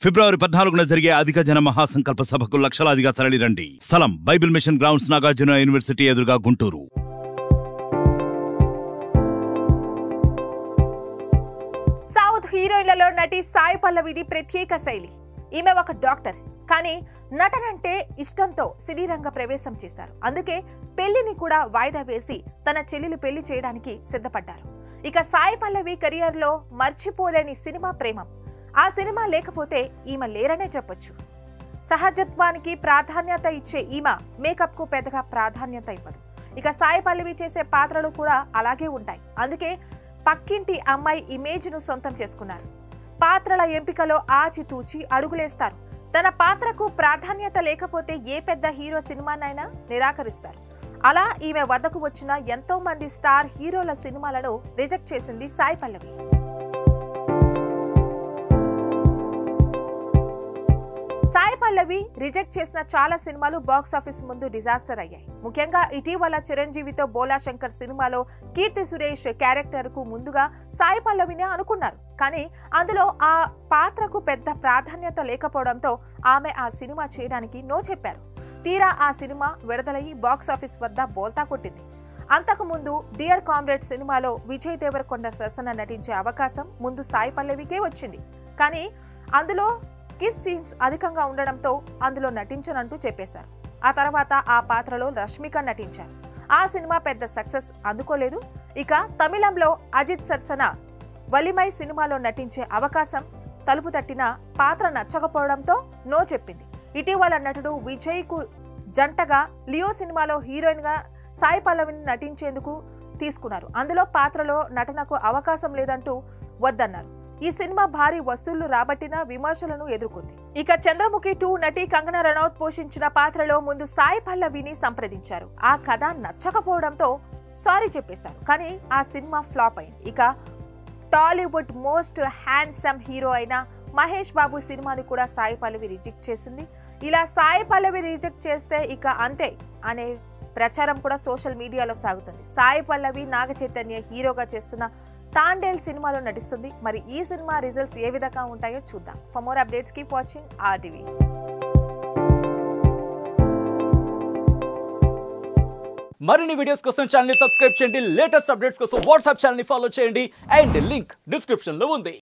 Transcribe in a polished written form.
ఫిబ్రవరి 14న జరిగే అధిక జన మహాసంకల్ప సభకు లక్షలాదిగా తరలిరండి. స్థలం Bible mission grounds, Nagarjuna university ఎదురుగా, గుంటూరు. సౌత్ హీరోయిన్లలో నటి సాయి పల్లవిది ప్రత్యేక శైలి. ఈమె ఒక డాక్టర్, కానీ నటనంటే ఇష్టంతో సినీ రంగ ప్రవేశం చేశారు. అందుకే పెళ్లిని కూడా వాయిదా వేసి తన చెల్లెలు పెళ్లి చేయడానికి సిద్ధపడ్డారు. ఇక సాయి పల్లవి కెరియర్లో మర్చిపోలేని సినిమా ప్రేమం. ఆ సినిమా లేకపోతే ఈమె లేరనే చెప్పొచ్చు. సహజత్వానికి ప్రాధాన్యత ఇచ్చే ఈమె మేకప్ కు పెద్దగా ప్రాధాన్యత ఇవ్వదు. ఇక సాయి పల్లవి చేసే పాత్రలు కూడా అలాగే ఉంటాయి. అందుకే పక్కింటి అమ్మాయి ఇమేజ్ ను సొంతం చేసుకున్నారు. పాత్రల ఎంపికలో ఆచితూచి అడుగులేస్తారు. తన పాత్రకు ప్రాధాన్యత లేకపోతే ఏ పెద్ద హీరో సినిమానైనా నిరాకరిస్తారు. అలా ఈమె వద్దకు వచ్చిన ఎంతో మంది స్టార్ హీరోల సినిమాలను రిజెక్ట్ చేసింది సాయి పల్లవి. సాయి పల్లవి రిజెక్ట్ చేసిన చాలా సినిమాలు బాక్స్ ఆఫీస్ ముందు డిజాస్టర్ అయ్యాయి. ముఖ్యంగా ఇటీవల చిరంజీవితో బోలా శంకర్ సినిమాలో కీర్తి సురేష్ క్యారెక్టర్ కు ముందుగా సాయి పల్లవిని అనుకున్నారు. కానీ అందులో ఆ పాత్రకు పెద్ద ప్రాధాన్యత లేకపోవడంతో ఆమె ఆ సినిమా చేయడానికి నో చెప్పారు. తీరా ఆ సినిమా విడుదలయ్యి బాక్స్ ఆఫీస్ వద్ద బోల్తా కొట్టింది. అంతకు ముందు డియర్ కామ్రేడ్ సినిమాలో విజయ్ దేవరకొండ సరసన నటించే అవకాశం ముందు సాయి పల్లవికే వచ్చింది. కానీ అందులో కిస్ సీన్స్ అధికంగా ఉండడంతో అందులో నటించనంటూ చెప్పేశారు. ఆ తర్వాత ఆ పాత్రలో రష్మిక నటించారు. ఆ సినిమా పెద్ద సక్సెస్ అందుకోలేదు. ఇక తమిళంలో అజిత్ సరసన వలిమై సినిమాలో నటించే అవకాశం తలుపు తట్టిన పాత్ర నచ్చకపోవడంతో నో చెప్పింది. ఇటీవల నటుడు విజయ్ కు జంటగా లియో సినిమాలో హీరోయిన్ గా సాయి పల్లవిని నటించేందుకు తీసుకున్నారు. అందులో పాత్రలో నటనకు అవకాశం లేదంటూ వద్దన్నారు. ఈ సినిమా భారీ వసూళ్లు రాబట్టిన విమర్శలను ఎదుర్కొంది. ఇక చంద్రముఖి 2 నటి కంగనా రనౌత్ పోషించిన పాత్రలో ముందు సాయి పల్లవిని సంప్రదించారు. ఆ కథ నచ్చకపోవడంతో సారీ చెప్పేశారు. కానీ ఆ సినిమా ఫ్లాప్ అయింది. ఇక టాలీవుడ్ మోస్ట్ హ్యాండ్సమ్ హీరో అయిన మహేష్ బాబు సినిమాని కూడా సాయి పల్లవి రిజెక్ట్ చేసింది. ఇలా సాయి పల్లవి రిజెక్ట్ చేస్తే ఇక అంతే అనే ప్రచారం కూడా సోషల్ మీడియాలో సాగుతుంది. సాయి పల్లవి నాగ చైతన్య హీరోగా చేస్తున్న తాండేల్ సినిమాలో నటిస్తుంది. మరి ఈ సినిమా రిజల్ట్స్ ఏ విధంగా ఉంటాయో చూద్దాం. For more updates keep watching RTV. మరిన్ని వీడియోస్ కోసం ఛానల్ ని సబ్స్క్రైబ్ చేయండి. లేటెస్ట్ అప్డేట్స్ కోసం వాట్సాప్ ఛానల్ ని ఫాలో చేయండి. అండ్ లింక్ డిస్క్రిప్షన్ లో ఉంది.